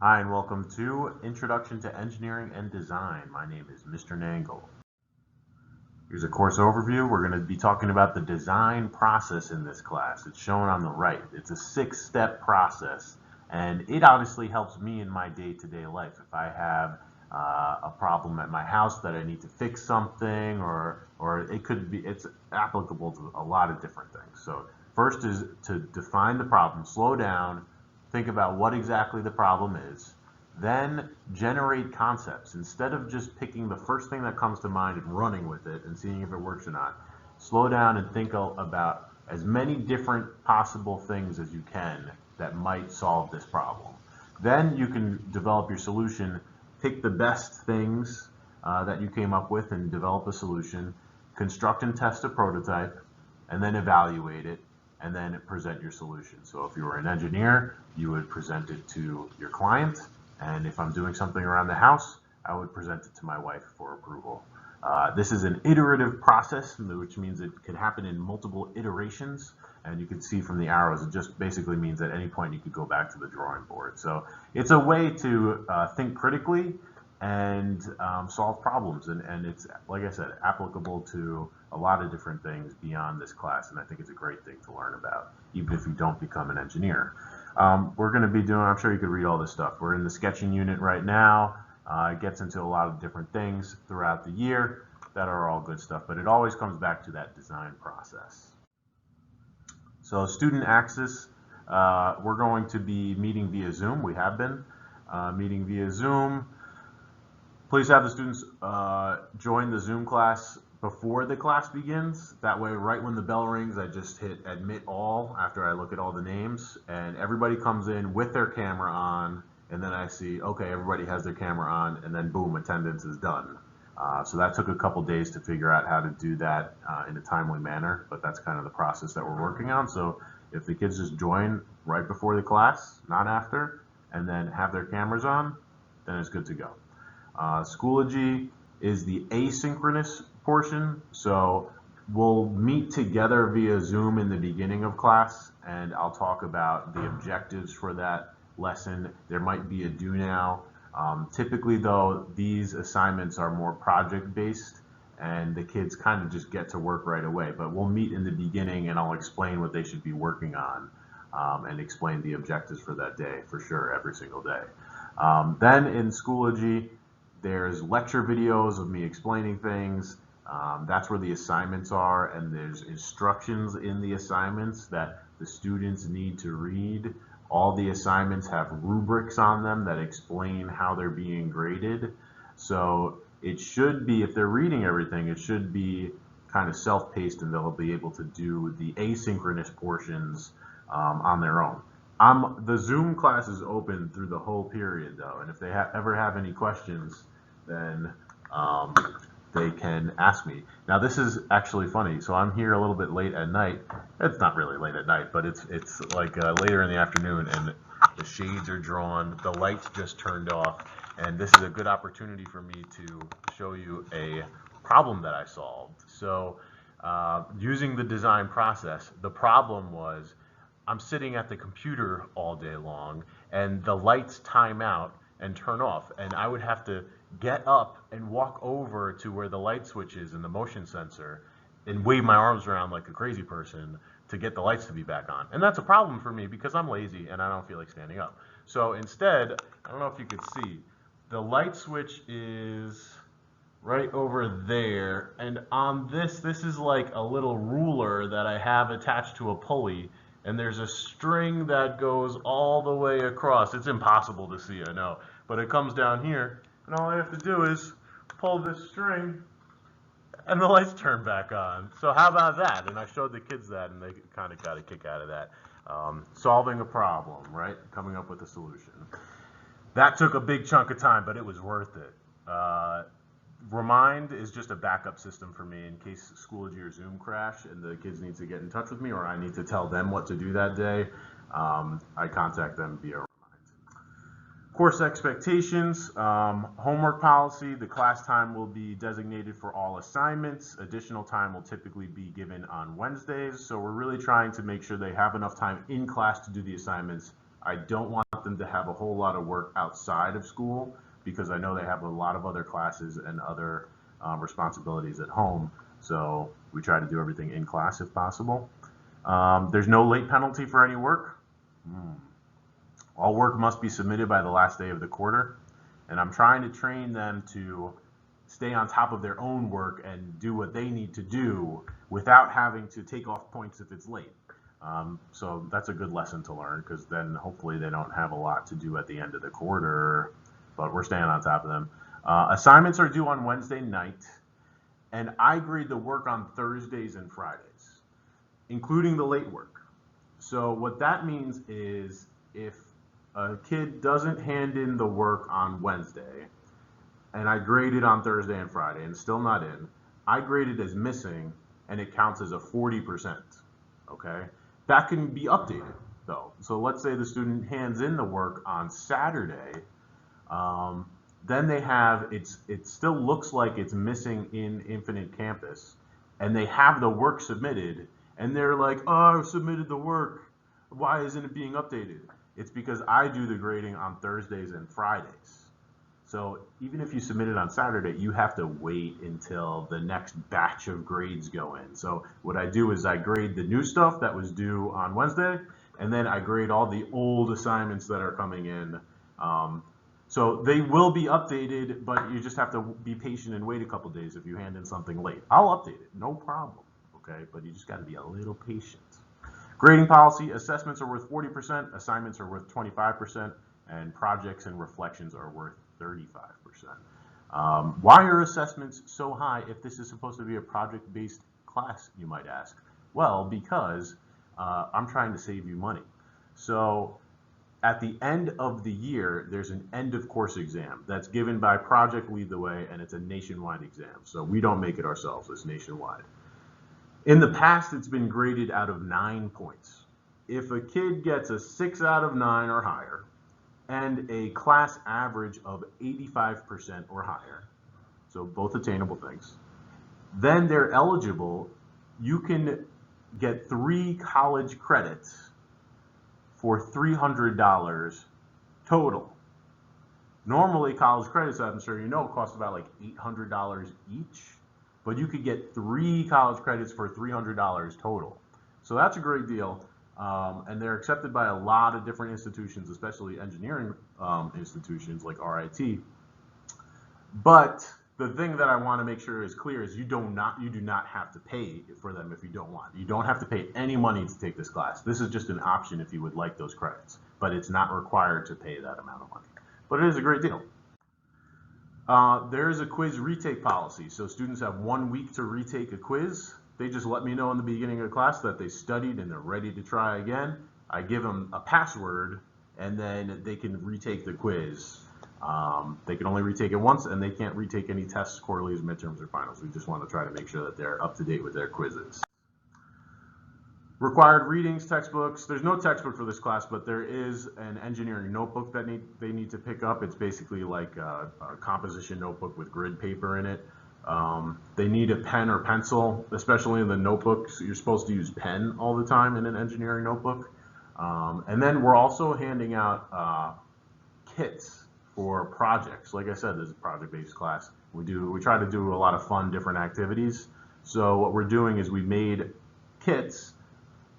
Hi, and welcome to Introduction to Engineering and Design. My name is Mr. Nangle. Here's a course overview. We're going to be talking about the design process in this class. It's shown on the right. It's a 6-step process, and it honestly helps me in my day-to-day life. If I have a problem at my house that I need to fix something, or it's applicable to a lot of different things. So first is to define the problem, slow down, think about what exactly the problem is, then generate concepts. Instead of just picking the first thing that comes to mind and running with it and seeing if it works or not, slow down and think about as many different possible things as you can that might solve this problem. Then you can develop your solution, pick the best things that you came up with and develop a solution, construct and test a prototype, and then evaluate it, and then present your solution. So if you were an engineer, you would present it to your client, and if I'm doing something around the house, I would present it to my wife for approval. This is an iterative process, which means it could happen in multiple iterations, and you can see from the arrows, it just basically means at any point you could go back to the drawing board. So it's a way to think critically and solve problems, and it's, like I said, applicable to a lot of different things beyond this class, and I think it's a great thing to learn about, even if you don't become an engineer. We're going to be doing, I'm sure you could read all this stuff. We're in the sketching unit right now. It gets into a lot of different things throughout the year that are all good stuff, but it always comes back to that design process. So student access, we're going to be meeting via Zoom. We have been meeting via Zoom. Please have the students join the Zoom class before the class begins. That way, right when the bell rings, I just hit admit all after I look at all the names, and everybody comes in with their camera on, and then I see, okay, everybody has their camera on, and then boom, attendance is done. So that took a couple days to figure out how to do that in a timely manner, but that's kind of the process that we're working on. So if the kids just join right before the class, not after, and then have their cameras on, then it's good to go. Schoology is the asynchronous portion, so we'll meet together via Zoom in the beginning of class, and I'll talk about the objectives for that lesson. There might be a do now. Typically though, these assignments are more project-based, and the kids kind of just get to work right away, but we'll meet in the beginning and I'll explain what they should be working on and explain the objectives for that day for sure every single day. Then in Schoology, there's lecture videos of me explaining things. That's where the assignments are, and there's instructions in the assignments that the students need to read. All the assignments have rubrics on them that explain how they're being graded. So it should be, if they're reading everything, it should be kind of self-paced, and they'll be able to do the asynchronous portions on their own. The Zoom class is open through the whole period though, and if they ever have any questions, then they can ask me. Now this is actually funny. So I'm here a little bit late at night. It's not really late at night, but it's like later in the afternoon, and the shades are drawn, the lights just turned off, and this is a good opportunity for me to show you a problem that I solved. So using the design process, the problem was I'm sitting at the computer all day long, and the lights time out and turn off, and I would have to get up and walk over to where the light switch is and the motion sensor and wave my arms around like a crazy person to get the lights to be back on. And that's a problem for me because I'm lazy and I don't feel like standing up. So instead, I don't know if you could see, the light switch is right over there, and on this is like a little ruler that I have attached to a pulley, and there's a string that goes all the way across. It's impossible to see, I know, but it comes down here, and all I have to do is pull this string and the lights turn back on. So how about that? And I showed the kids that, and they kind of got a kick out of that. Solving a problem, right? Coming up with a solution. That took a big chunk of time, but it was worth it. Remind is just a backup system for me in case Schoology or Zoom crash and the kids need to get in touch with me, or I need to tell them what to do that day. I contact them via Remind. Course expectations, homework policy, the class time will be designated for all assignments. Additional time will typically be given on Wednesdays, so we're really trying to make sure they have enough time in class to do the assignments. I don't want want them to have a whole lot of work outside of school because I know they have a lot of other classes and other responsibilities at home. So we try to do everything in class if possible. There's no late penalty for any work. All work must be submitted by the last day of the quarter. And I'm trying to train them to stay on top of their own work and do what they need to do without having to take off points if it's late. So that's a good lesson to learn, because then hopefully they don't have a lot to do at the end of the quarter, but we're staying on top of them. Assignments are due on Wednesday night, and I grade the work on Thursdays and Fridays, including the late work. So what that means is if a kid doesn't hand in the work on Wednesday, and I grade it on Thursday and Friday and still not in, I grade it as missing and it counts as a 40%, okay? That can be updated though. So let's say the student hands in the work on Saturday, then they have, it still looks like it's missing in Infinite Campus, and they have the work submitted, and they're like, oh, I submitted the work, why isn't it being updated? It's because I do the grading on Thursdays and Fridays. So even if you submit it on Saturday, you have to wait until the next batch of grades go in. So what I do is I grade the new stuff that was due on Wednesday, and then I grade all the old assignments that are coming in. So they will be updated, but you just have to be patient and wait a couple days if you hand in something late. I'll update it, no problem, okay? But you just gotta be a little patient. Grading policy: assessments are worth 40%, assignments are worth 25%, and projects and reflections are worth 35%. Why are assessments so high if this is supposed to be a project-based class, you might ask? Well, because I'm trying to save you money. So at the end of the year, there's an end of course exam that's given by Project Lead the Way, and it's a nationwide exam. So we don't make it ourselves, it's nationwide. In the past, it's been graded out of 9 points. If a kid gets a 6 out of 9 or higher, and a class average of 85% or higher, so both attainable things, then they're eligible. You can get 3 college credits for $300 total. Normally, college credits, I'm sure you know, cost about like $800 each, but you could get 3 college credits for $300 total. So that's a great deal. And they're accepted by a lot of different institutions, especially engineering institutions like RIT. But the thing that I want to make sure is clear is you do not have to pay for them if you don't want. You don't have to pay any money to take this class. This is just an option if you would like those credits, but it's not required to pay that amount of money. But it is a great deal. There is a quiz retake policy, so students have 1 week to retake a quiz. They just let me know in the beginning of class that they studied and they're ready to try again. I give them a password, and then they can retake the quiz. They can only retake it once, and they can't retake any tests, quarterlies, midterms, or finals. We just want to try to make sure that they're up to date with their quizzes. Required readings, textbooks. There's no textbook for this class, but there is an engineering notebook that they need to pick up. It's basically like a composition notebook with grid paper in it. They need a pen or pencil, especially in the notebooks. You're supposed to use pen all the time in an engineering notebook. And then we're also handing out kits for projects. Like I said, this is a project-based class. We try to do a lot of fun, different activities. So what we're doing is we made kits,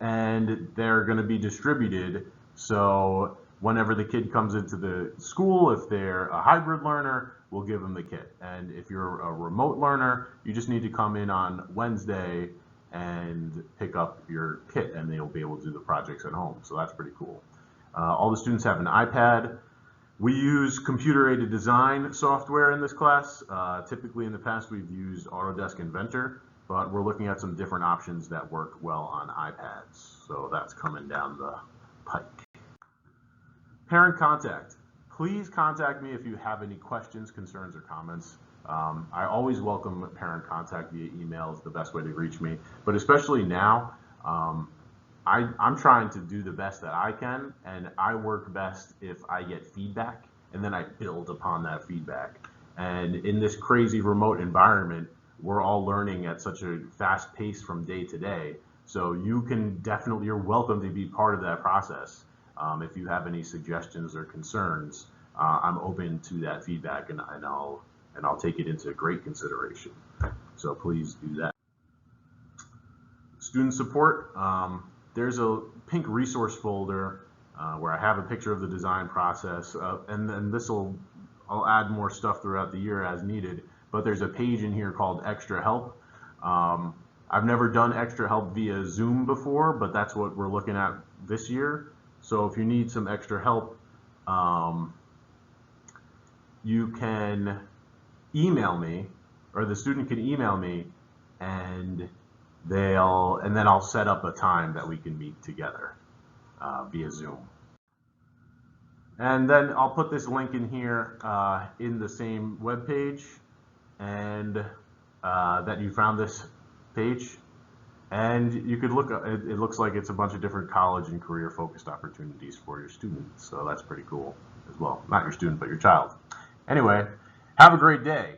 and they're going to be distributed. So whenever the kid comes into the school, if they're a hybrid learner, we'll give them the kit. And if you're a remote learner, you just need to come in on Wednesday and pick up your kit, and they'll be able to do the projects at home. So that's pretty cool. All the students have an iPad. We use computer-aided design software in this class. Typically in the past, we've used Autodesk Inventor, but we're looking at some different options that work well on iPads. So that's coming down the pike. Parent contact. Please contact me if you have any questions, concerns, or comments. I always welcome parent contact via email. Is the best way to reach me. But especially now, I'm trying to do the best that I can, and I work best if I get feedback, and then I build upon that feedback. And in this crazy remote environment, we're all learning at such a fast pace from day to day. So you're welcome to be part of that process. If you have any suggestions or concerns, I'm open to that feedback, and I'll take it into great consideration. So please do that. Student support. There's a pink resource folder where I have a picture of the design process, and then I'll add more stuff throughout the year as needed. But there's a page in here called Extra Help. I've never done Extra Help via Zoom before, but that's what we're looking at this year. So if you need some extra help, you can email me, or the student can email me, and then I'll set up a time that we can meet together via Zoom. And then I'll put this link in here in the same web page, and that you found this page. And you could look, it looks like it's a bunch of different college and career focused opportunities for your students. So that's pretty cool as well. Not your student, but your child. Anyway, have a great day.